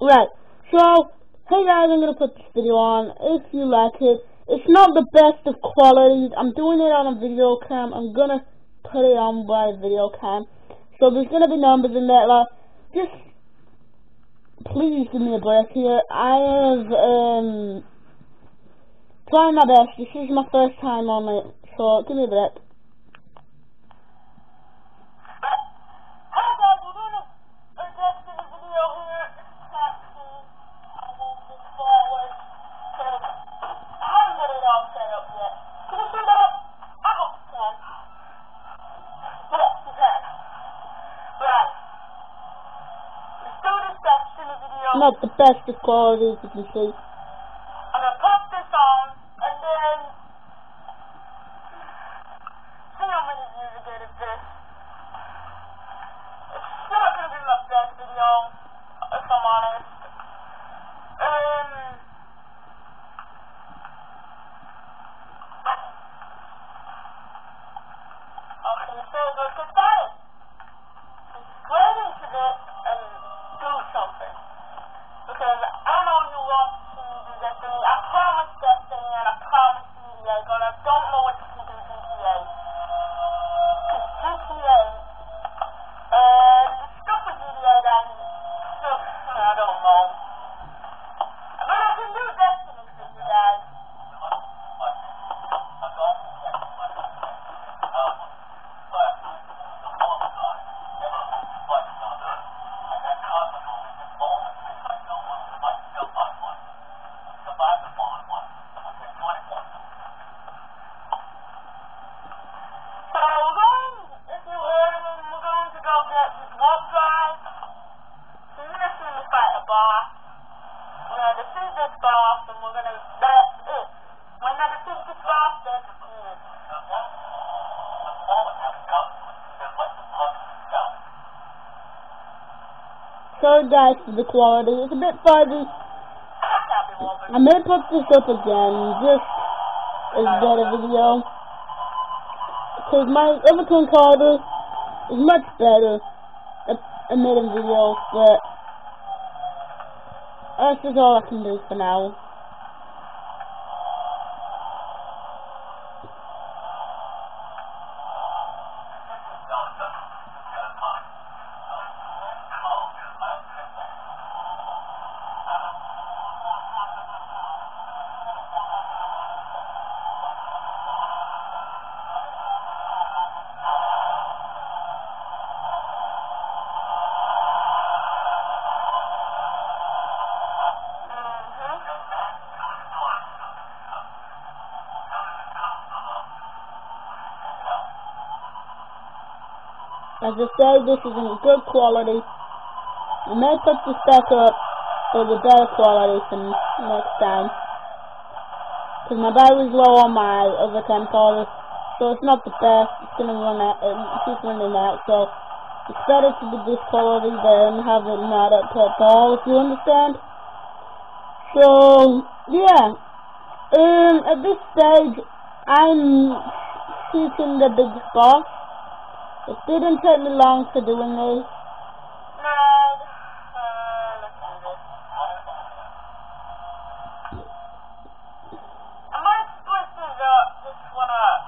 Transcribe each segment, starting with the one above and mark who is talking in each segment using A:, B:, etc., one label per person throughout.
A: Right. So, hey guys, I'm gonna put this video on. If you like it, it's not the best of qualities. I'm doing it on a video cam. I'm gonna put it on by video cam. So there's gonna be numbers in there. Like, just please give me a break here. I have trying my best. This is my first time on it, so give me a break. Not the best of quality, as you can see.
B: I'm gonna put this on and then see how many views I get of this. It's not gonna be my best video, if I'm honest. Okay, so let's get started. Subscribe into this and do something. Because I know you want to do Destiny. I promised Destiny and I promised GTA, but I don't know what to do GTA. Because GTA, the stuff with GTA that I don't know. But I can do Destiny for you guys.
A: Sorry guys for the quality. It's a bit fuzzy. I may put this up again, just as better video. Because my other camcorder is much better at emitting videos, but that's just all I can do for now. As I say, this is in good quality. I may put this back up for the better quality for next time. Because my battery's low on my other camcorder, so it's not the best. It's gonna run out, it keeps running out, so it's better to do this quality than have it not up at all, if you understand. So, yeah. At this stage, I'm shooting the big boss. It didn't take me long for doing this.
B: Let's do this. I might split this one up.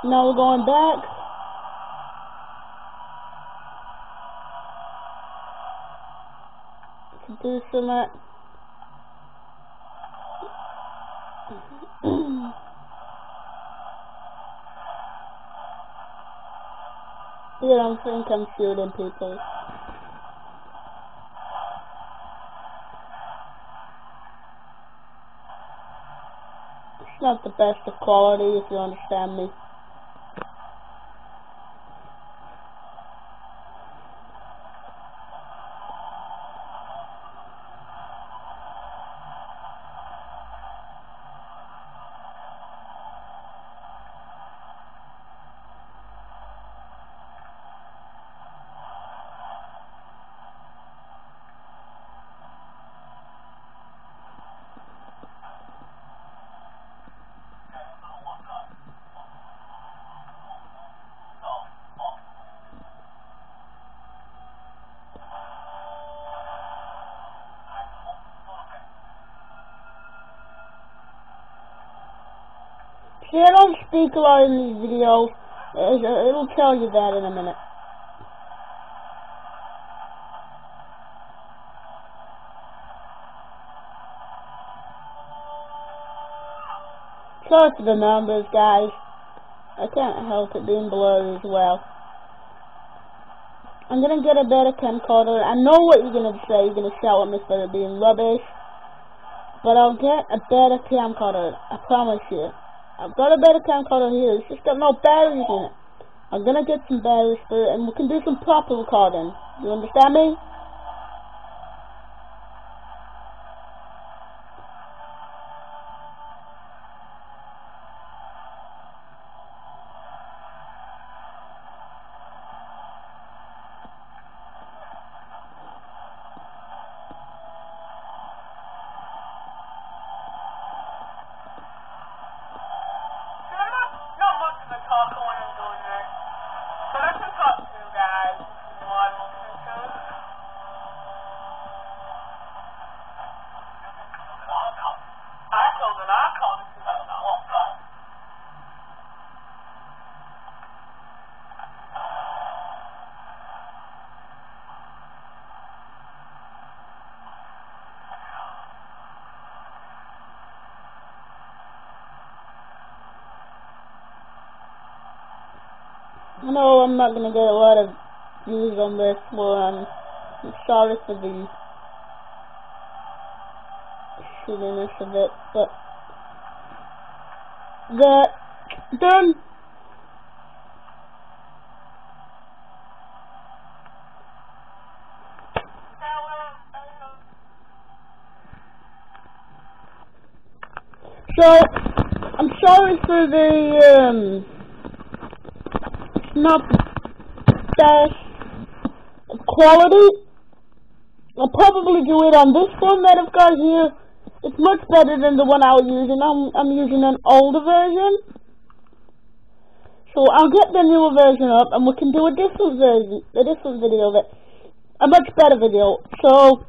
A: Now we're going back. To do some you don't think I'm shooting people. It's not the best of quality, if you understand me. See, I don't speak a lot in these videos. It'll tell you that in a minute. Sorry for the numbers, guys. I can't help it being blurry as well. I'm gonna get a better camcorder. I know what you're gonna say. You're gonna shout at me for it being rubbish. But I'll get a better camcorder. I promise you. I've got a better camcorder here. It's just got no batteries in it. I'm gonna get some batteries for it, and we can do some proper recording. You understand me? I know I'm not gonna get a lot of views on this one. I'm sorry for the shittiness of it, but done. So I'm sorry for the not best quality. I'll probably do it on this one that I've got here. It's much better than the one I was using. I'm using an older version. So I'll get the newer version up and we can do a different version, a different video, a much better video. So